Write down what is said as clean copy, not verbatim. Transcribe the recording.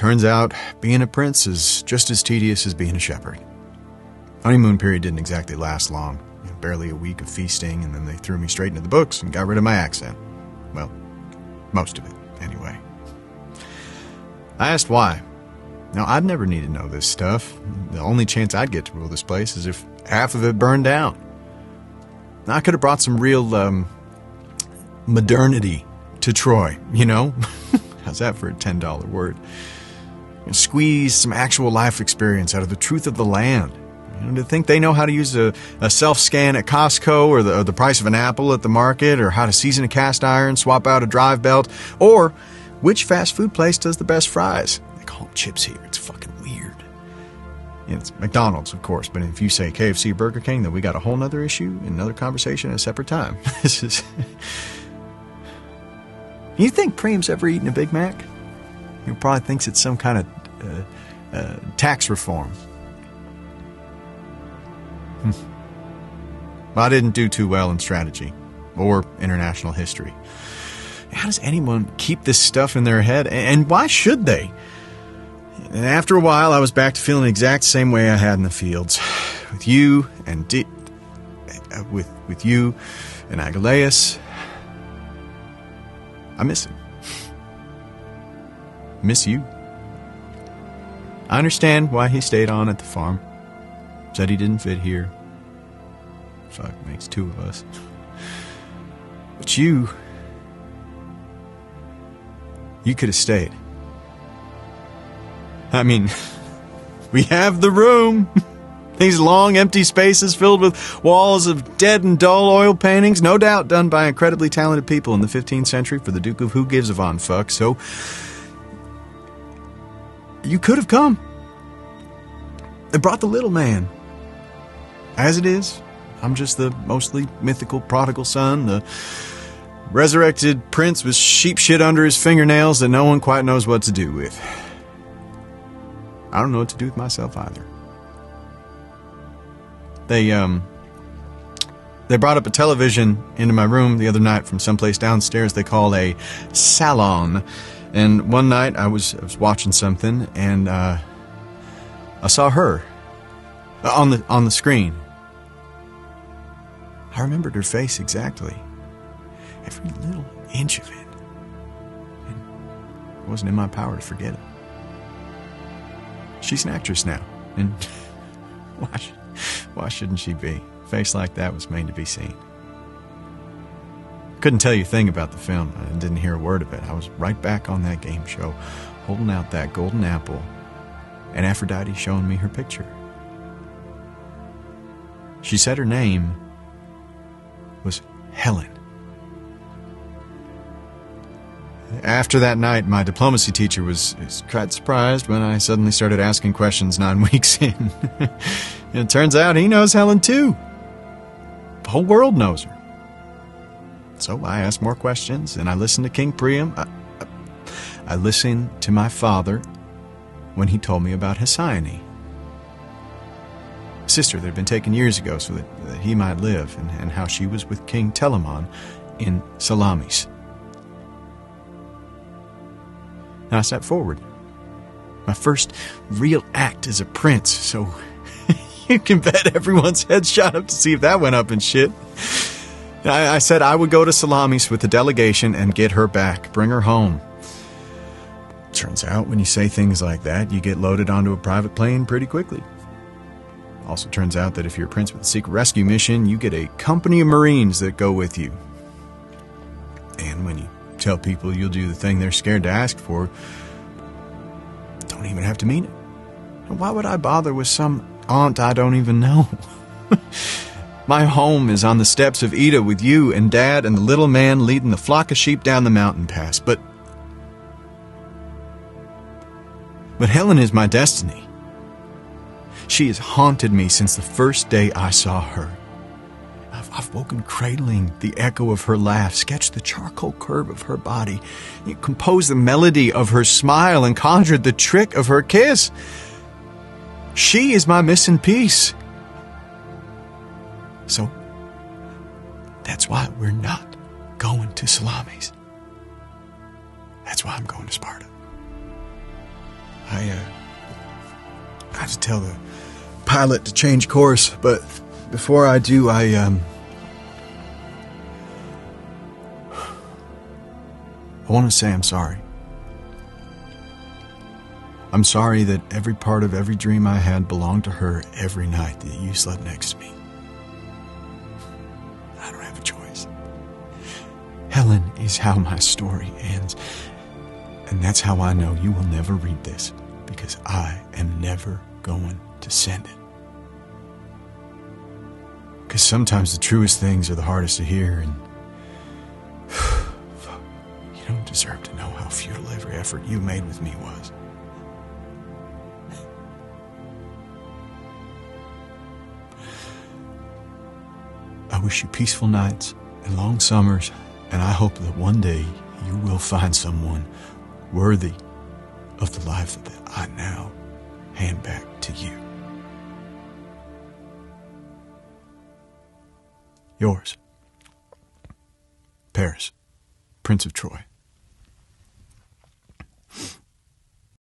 turns out being a prince is just as tedious as being a shepherd. Honeymoon period didn't exactly last long. Barely a week of feasting, and then they threw me straight into the books and got rid of my accent. Well, most of it, anyway. I asked why. Now, I'd never need to know this stuff. The only chance I'd get to rule this place is if half of it burned down. Now, I could have brought some real, modernity to Troy, you know? How's that for a $10 word? And squeeze some actual life experience out of the truth of the land. To think they know how to use a self-scan at Costco or the price of an apple at the market, or how to season a cast iron, swap out a drive belt, or which fast food place does the best fries. They call them chips here. It's fucking weird. It's McDonald's, of course, but if you say KFC or Burger King, then we got a whole nother issue, another conversation at a separate time. This is... You think Priam's ever eaten a Big Mac? He probably thinks it's some kind of tax reform. Well, I didn't do too well in strategy or international history. How does anyone keep this stuff in their head, and why should they? And after a while, I was back to feeling the exact same way I had in the fields, with you and with you and Agelaus. I miss him. Miss you. I understand why he stayed on at the farm. Said he didn't fit here. Fuck, makes two of us. But you could have stayed. I mean, we have the room. These long, empty spaces filled with walls of dead and dull oil paintings, no doubt done by incredibly talented people in the 15th century for the Duke of Who Gives a Von Fuck. So, you could have come. They brought the little man. As it is, I'm just the mostly mythical prodigal son, the resurrected prince with sheep shit under his fingernails that no one quite knows what to do with. I don't know what to do with myself either. They brought up a television into my room the other night from someplace downstairs they call a salon. And one night I was watching something, and I saw her on the screen. I remembered her face exactly. Every little inch of it. And it wasn't in my power to forget it. She's an actress now. And why shouldn't she be? A face like that was made to be seen. Couldn't tell you a thing about the film. I didn't hear a word of it. I was right back on that game show, holding out that golden apple, and Aphrodite showing me her picture. She said her name was Helen. After that night, my diplomacy teacher was quite surprised when I suddenly started asking questions 9 weeks in. It turns out he knows Helen too. The whole world knows her. So I asked more questions, and I listened to King Priam. I listened to my father when he told me about Hesione, sister that had been taken years ago so that he might live, and how she was with King Telamon in Salamis. Now I stepped forward. My first real act as a prince, so you can bet everyone's head shot up to see if that went up in shit. I said I would go to Salamis with the delegation and get her back, bring her home. Turns out when you say things like that, you get loaded onto a private plane pretty quickly. Also turns out that if you're a prince with a secret rescue mission, you get a company of Marines that go with you. And when you tell people you'll do the thing they're scared to ask for, don't even have to mean it. Why would I bother with some aunt I don't even know? My home is on the steps of Ida with you and Dad and the little man leading the flock of sheep down the mountain pass. But Helen is my destiny. She has haunted me since the first day I saw her. I've woken cradling the echo of her laugh, sketched the charcoal curve of her body, composed the melody of her smile, and conjured the trick of her kiss. She is my missing piece. So, that's why we're not going to Salamis. That's why I'm going to Sparta. I have to tell the pilot to change course, but before I do, I want to say I'm sorry. I'm sorry that every part of every dream I had belonged to her every night that you slept next to me. I don't have a choice. Helen is how my story ends. And that's how I know you will never read this, because I am never going to send it. Because sometimes the truest things are the hardest to hear, and you don't deserve to know how futile every effort you made with me was. I wish you peaceful nights and long summers, and I hope that one day you will find someone worthy of the life that I now hand back to you. Yours, Paris, Prince of Troy.